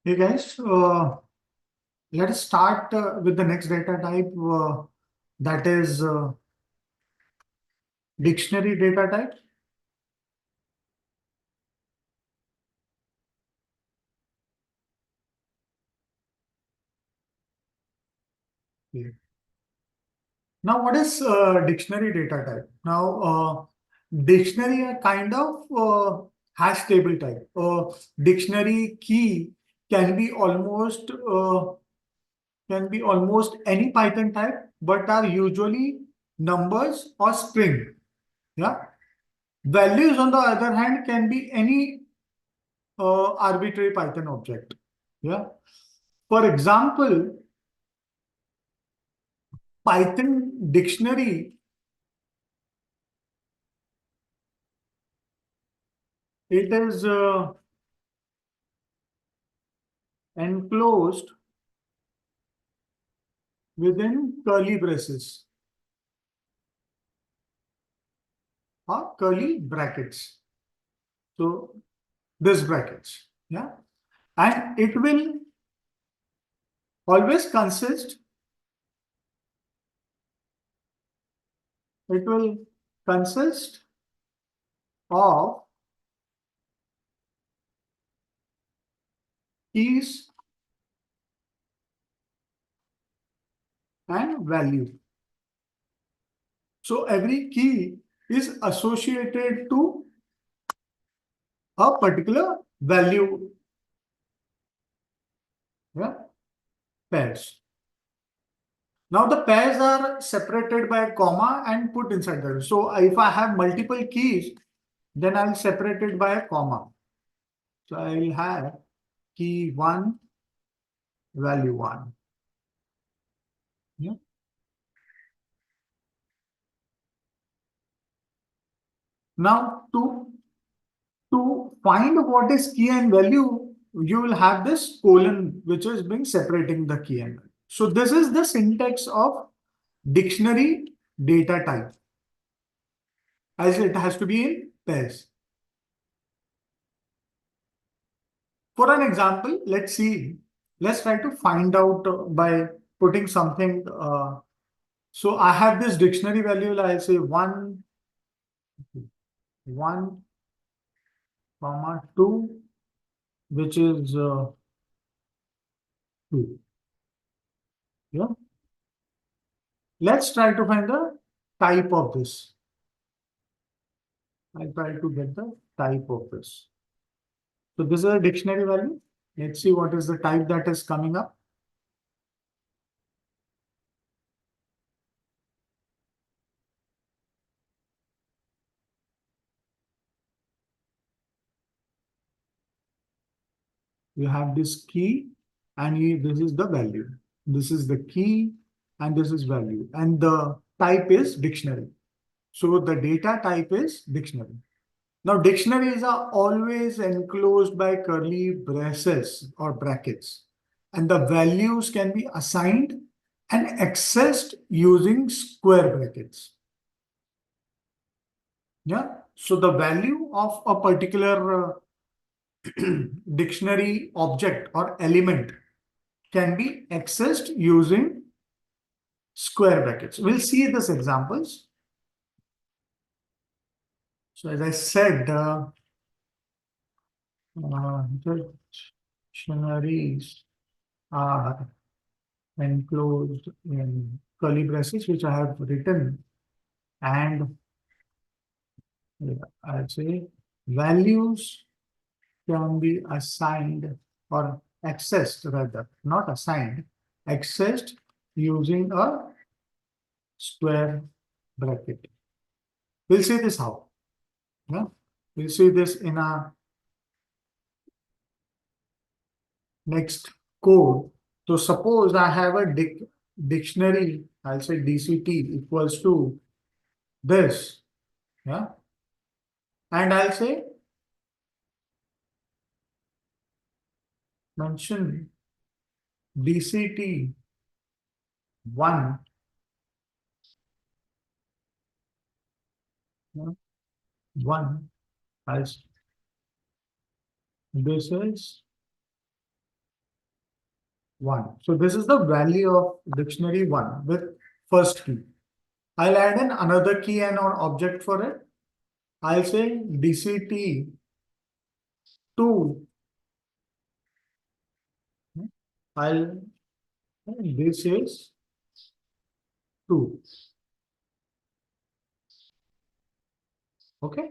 Hey guys, let us start with the next data type that is dictionary data type. Okay. Now, what is dictionary data type? Now, dictionary are kind of hash table type. Dictionary key can be almost any Python type, but are usually numbers or string. Yeah. Values, on the other hand, can be any arbitrary Python object. Yeah. For example, Python dictionary, it is enclosed within curly braces or curly brackets. So this brackets. Yeah. And it will always consist, it will consist of keys and value. So every key is associated to a particular value. Yeah, pairs. Now the pairs are separated by a comma and put inside there. So if I have multiple keys, then I'll separate it by a comma. So I'll have key 1, value 1. Yeah. Now to find what is key and value, you will have this colon, which is being separating the key and value. So this is the syntax of dictionary data type, as it has to be in pairs. For an example, let's try to find out by putting something. So I have this dictionary value, I'll say 1, comma 2, which is 2. Yeah. Let's try to find the type of this. I'll try to get the type of this. So this is a dictionary value. Let's see what is the type that is coming up. You have this key and this is the value. This is the key and this is value. And the type is dictionary. So the data type is dictionary. Now dictionaries are always enclosed by curly braces or brackets. And the values can be assigned and accessed using square brackets. Yeah. So the value of a particular dictionary object or element can be accessed using square brackets. We'll see these examples. So as I said, dictionaries are enclosed in curly braces, which I have written, and I'll say values can be assigned or accessed rather, not assigned, accessed using a square bracket. We'll see this how. Yeah? We'll see this in a next code. So suppose I have a dictionary, I'll say DCT equals to this. Yeah. And I'll say mention DCT 1. Yeah, 1 as this is 1. So this is the value of dictionary 1 with first key. I'll add in another key and an object for it. I'll say DCT 2. I'll this is 2. Okay.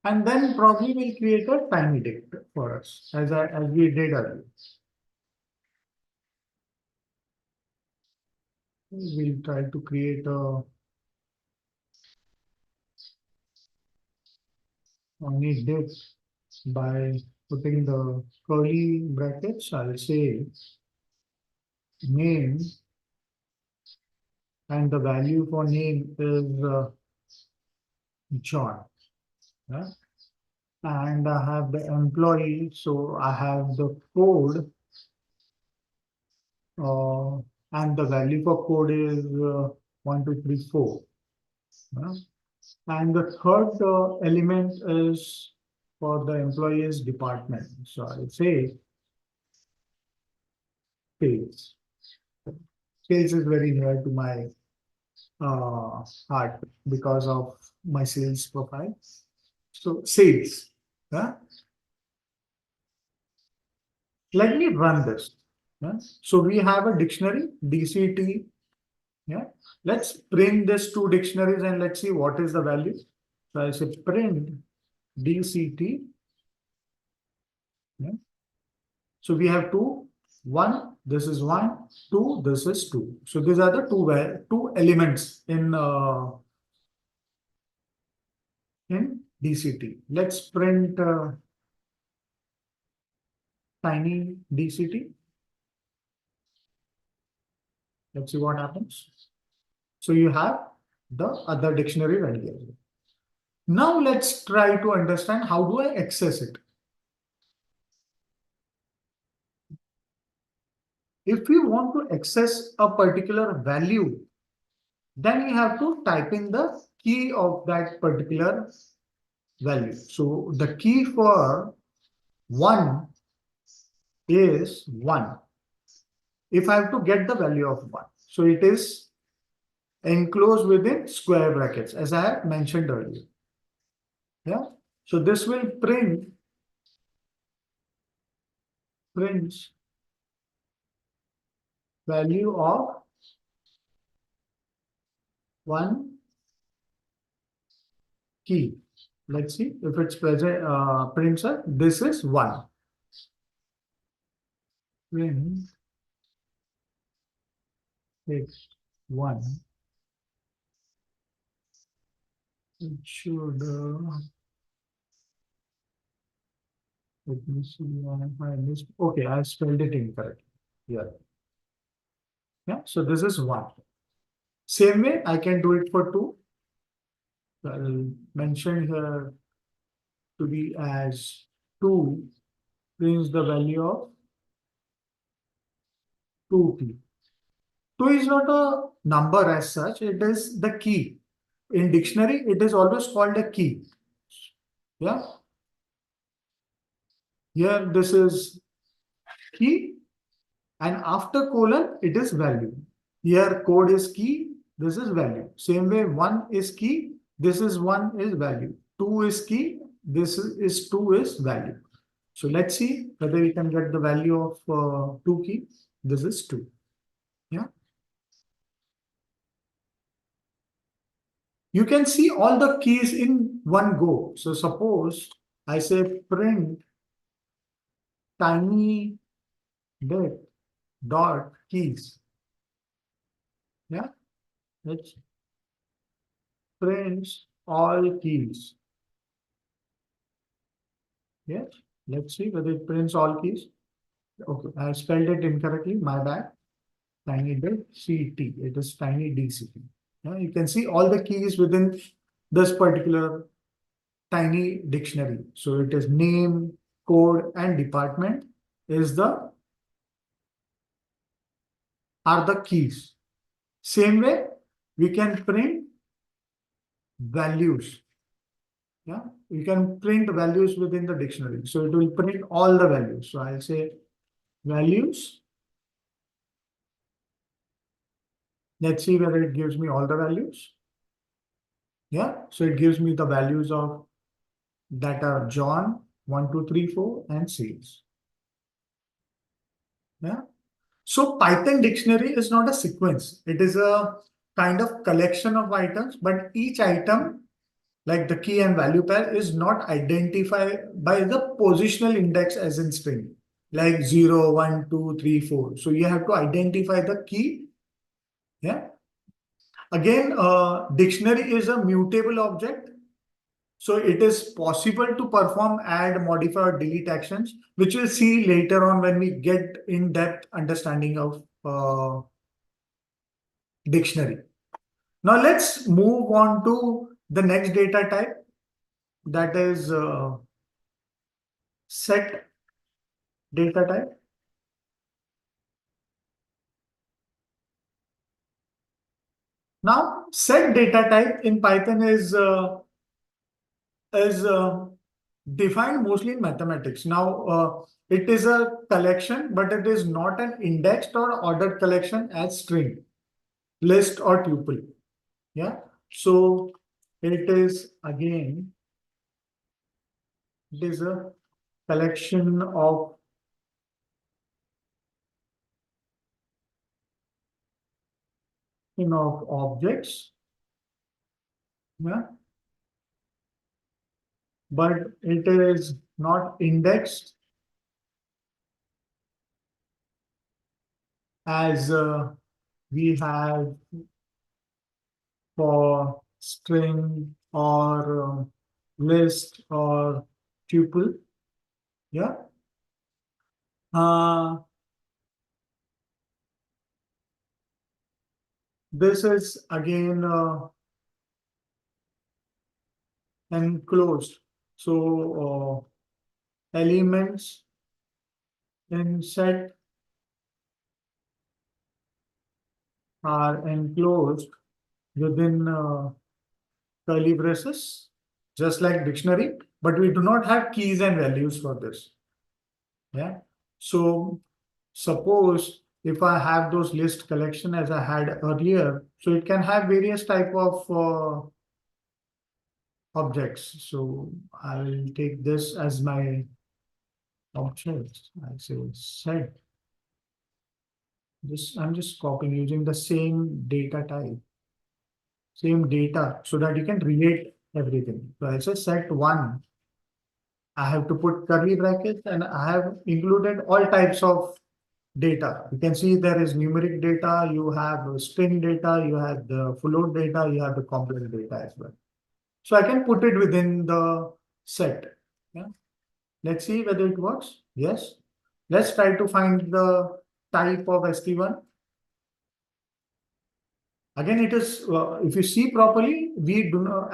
And then probably we'll create a tiny dict for us as we did earlier. We'll try to create a tiny dict by putting the curly brackets. I'll say name, and the value for name is John. Yeah? And I have the employee, so I have the code, uh, and the value for code is 1, 2, 3, 4. Yeah? And the third element is for the employee's department. So I'll say sales. Sales is very near to my heart because of my sales profile. So sales. Yeah? Let me run this. Yeah? So we have a dictionary, DCT. Yeah. Let's print these two dictionaries and let's see what is the value. So I say print DCT. Yeah. So we have two. One, this is 1, 2, this is 2. So these are the two elements in DCT. Let's print tiny DCT. Let's see what happens. So you have the other dictionary ready. Now let's try to understand how do I access it. If we want to access a particular value, then you have to type in the key of that particular value. So the key for 1 is 1. If I have to get the value of 1, so it is enclosed within square brackets, as I have mentioned earlier. Yeah. So this will prints value of 1 key. Let's see if it's present. Prints are this is 1. Print text 1. It should. Let me see if I missed. Okay, I spelled it incorrectly. Yeah. Yeah. So this is 1. Same way, I can do it for 2. I'll mention here to be as 2 brings the value of 2p. 2 is not a number as such, it is the key. In dictionary, it is always called a key. Yeah. Here, this is key, and after colon, it is value. Here, code is key, this is value. Same way, 1 is key, this is 1 is value. 2 is key, this is 2 is value. So let's see whether we can get the value of 2 key. This is 2. Yeah. You can see all the keys in one go. So suppose I say print tiny dot keys. Yeah. Let's prints all keys. Yes. Let's see whether it prints all keys. Okay, I spelled it incorrectly. My bad. Tiny CT. It is tiny DCT. Yeah, you can see all the keys within this particular tiny dictionary. So it is name, code, and department are the keys. Same way, we can print values. Yeah. you can print values within the dictionary. So it will print all the values. So I'll say values. Let's see whether it gives me all the values. Yeah, so it gives me the values of that are John 1, 2, 3, 4 and sales. Yeah. So Python dictionary is not a sequence. It is a kind of collection of items, but each item, like the key and value pair, is not identified by the positional index as in string, like 0, 1, 2, 3, 4. So you have to identify the key. Yeah. Again, dictionary is a mutable object. So it is possible to perform add, modify, or delete actions, which we'll see later on when we get in-depth understanding of dictionary. Now let's move on to the next data type, that is set data type. Now set data type in Python is defined mostly in mathematics. Now it is a collection, but it is not an indexed or ordered collection as string, list, or tuple. Yeah. So it is again, it is a collection of objects. Yeah. But it is not indexed as we have for string or list or tuple. Yeah. Uh, this is again enclosed. So elements in set are enclosed within curly braces, just like dictionary, but we do not have keys and values for this. Yeah. So suppose if I have those list collection as I had earlier, so it can have various type of objects. So I'll take this as my object. I say set. I'm just copying using the same data type, same data, so that you can relate everything. So I say set one. I have to put curly brackets and I have included all types of data. You can see there is numeric data, you have string data, you have the float data, you have the complex data as well. So I can put it within the set. Yeah. Let's see whether it works. Yes. Let's try to find the type of ST1. Again, it is, if you see properly, we do not,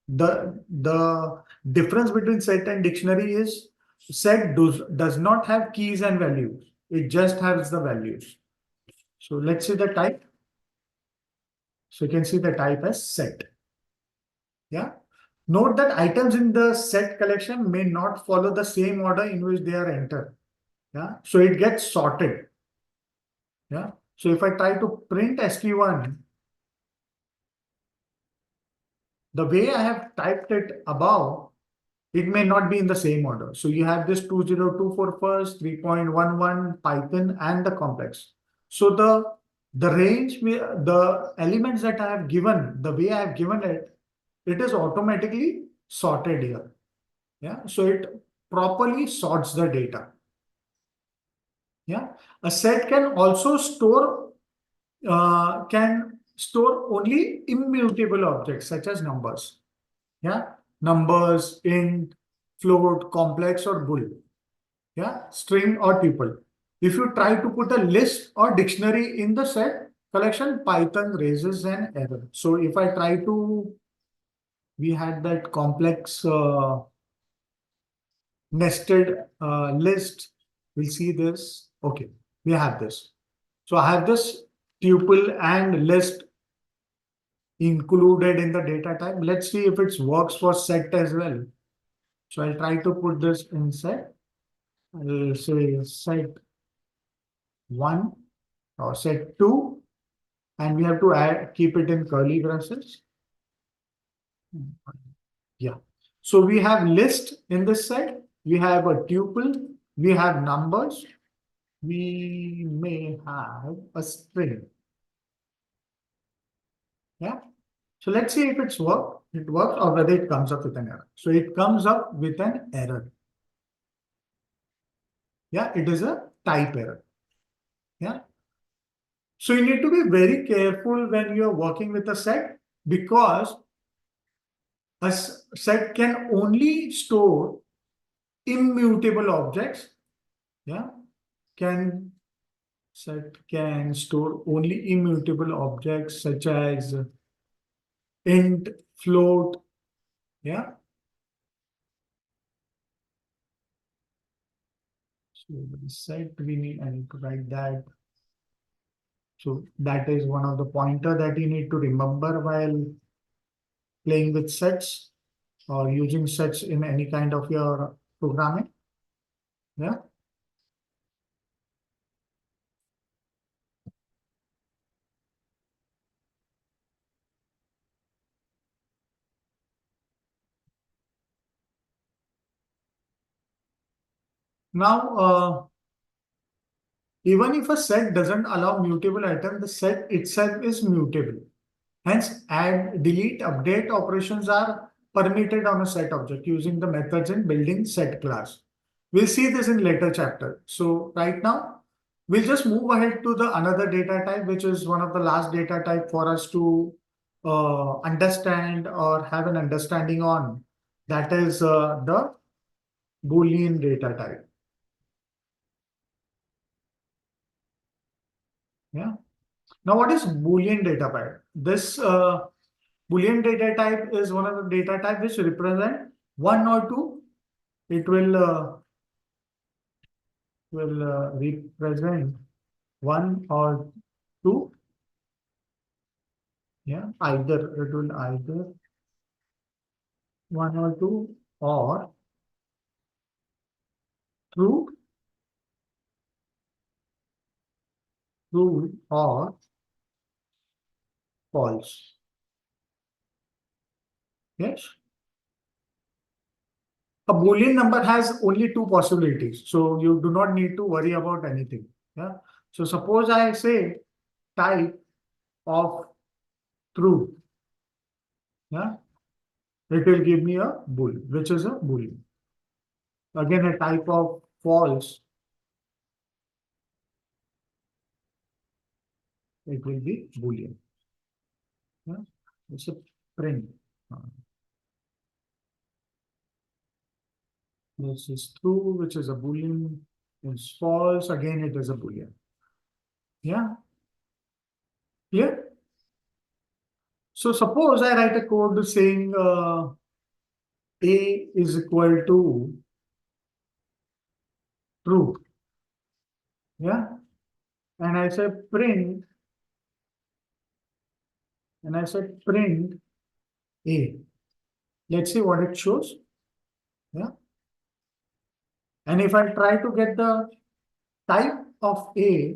the difference between set and dictionary is set does not have keys and values. It just has the values. So let's see the type. So you can see the type as set. Yeah. Note that items in the set collection may not follow the same order in which they are entered. Yeah. So it gets sorted. Yeah. So if I try to print ST1, the way I have typed it above, it may not be in the same order. So you have this 2024 first, 3.11 Python and the complex. So the range, the elements that I have given, the way I have given it, it is automatically sorted here. Yeah. So it properly sorts the data. Yeah. A set can store only immutable objects such as numbers. Yeah. Numbers, int, float, complex, or bool. Yeah. String or tuple. If you try to put a list or dictionary in the set collection, Python raises an error. So if I try to, we had that complex nested list. We'll see this. Okay, we have this. So I have this tuple and list included in the data type. Let's see if it works for set as well. So I'll try to put this in set. I'll say set 1 or set 2, and we have to keep it in curly braces. Yeah. So we have list in this set. We have a tuple. We have numbers. We may have a string. Yeah. So let's see if it works or whether it comes up with an error. So it comes up with an error. Yeah, it is a type error. Yeah. So you need to be very careful when you're working with a set, because a set can only store immutable objects. Yeah. Can Set can store only immutable objects such as int, float. Yeah. So the set I need to write that. So that is one of the pointer that you need to remember while playing with sets or using sets in any kind of your programming. Yeah. Now, even if a set doesn't allow mutable item, the set itself is mutable. Hence, add, delete, update operations are permitted on a set object using the methods in building set class. We'll see this in later chapter. So right now, we'll just move ahead to the another data type, which is one of the last data type for us to understand or have an understanding on. That is the Boolean data type. Yeah. Now, what is Boolean data type? This Boolean data type is one of the data type which represent one or two. It will represent one or two. Yeah, either it will either one or two or true, true or false. Yes. A Boolean number has only two possibilities, so you do not need to worry about anything. Yeah. So suppose I say type of true. Yeah. It will give me a bool, which is a Boolean. Again, a type of false, it will be Boolean. Yeah. It's a print. Uh, This is true, which is a Boolean. It's false, again, it is a Boolean. Yeah. Clear? So suppose I write a code saying A is equal to true. Yeah. And I say print, and I said print A. Let's see what it shows. Yeah. And if I try to get the type of A,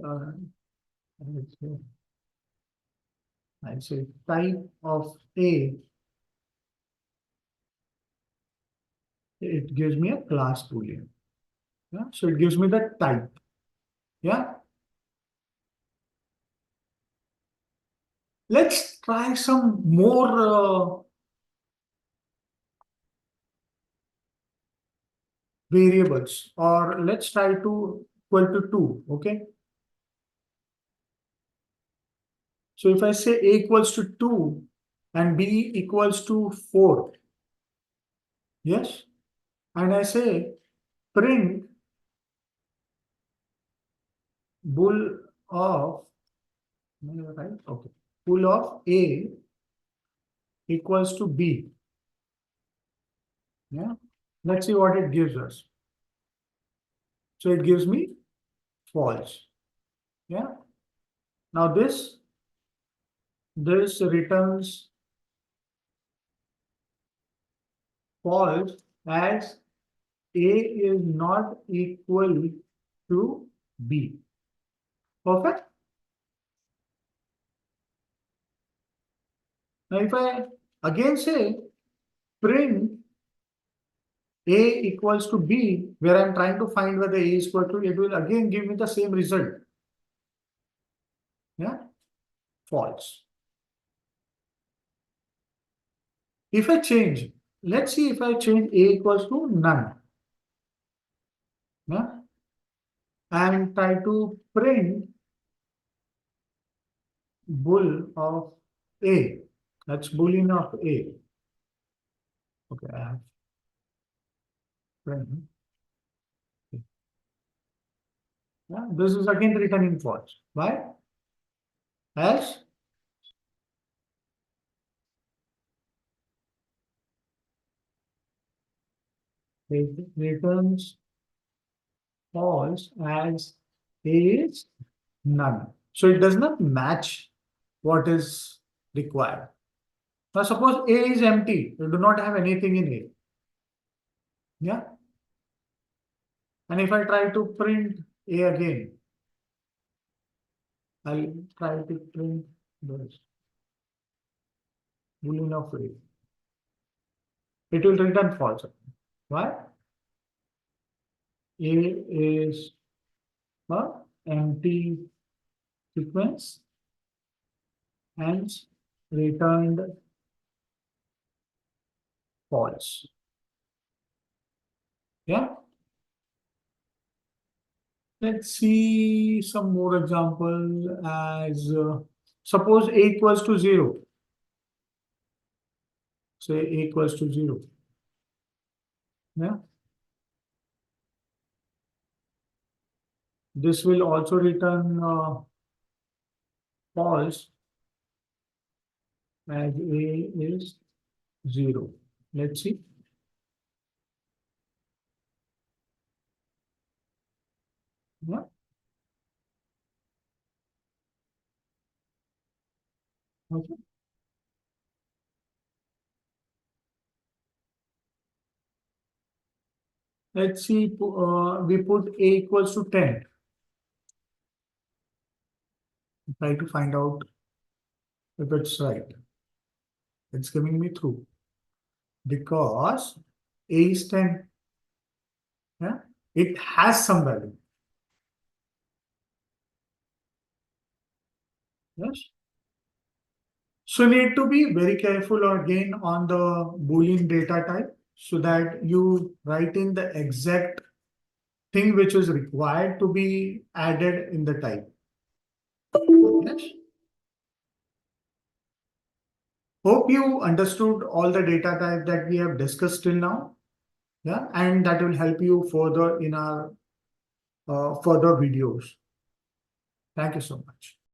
uh, I say type of A, it gives me a class Boolean. Yeah. So it gives me the type. Yeah. Let's try some more variables, or let's try to equal to 2. Okay. So if I say A equals to 2 and B equals to 4, yes, and I say print bool of, right? Okay, bool of A equals to B. Yeah, let's see what it gives us. So it gives me false. Yeah. Now this this returns false as A is not equal to B. Perfect. Now, if I again say print A equals to B, where I'm trying to find whether A is equal to, it will again give me the same result. Yeah, false. If I change, let's see if I change A equals to none. Yeah, and try to print bool of A. That's Boolean of A. Okay, I have print. Yeah, this is again written in false. Why? As it returns false as A is none. So it does not match what is required. Now suppose A is empty. You do not have anything in A. Yeah. And if I try to print A again, I'll try to print this boolean of A. It will return false. Why? A is a empty sequence, hence returned false. Yeah. Let's see some more example as suppose A equals to 0. Say A equals to 0. Yeah. This will also return false as A is 0. Let's see. Yeah. Okay. Let's see. We put A equals to 10. Try to find out if it's right. It's giving me true because A is 10. Yeah. It has some value. Yes. So need to be very careful again on the Boolean data type so that you write in the exact thing which is required to be added in the type. Yes. Hope you understood all the data type that we have discussed till now. Yeah, and that will help you further in our further videos. Thank you so much.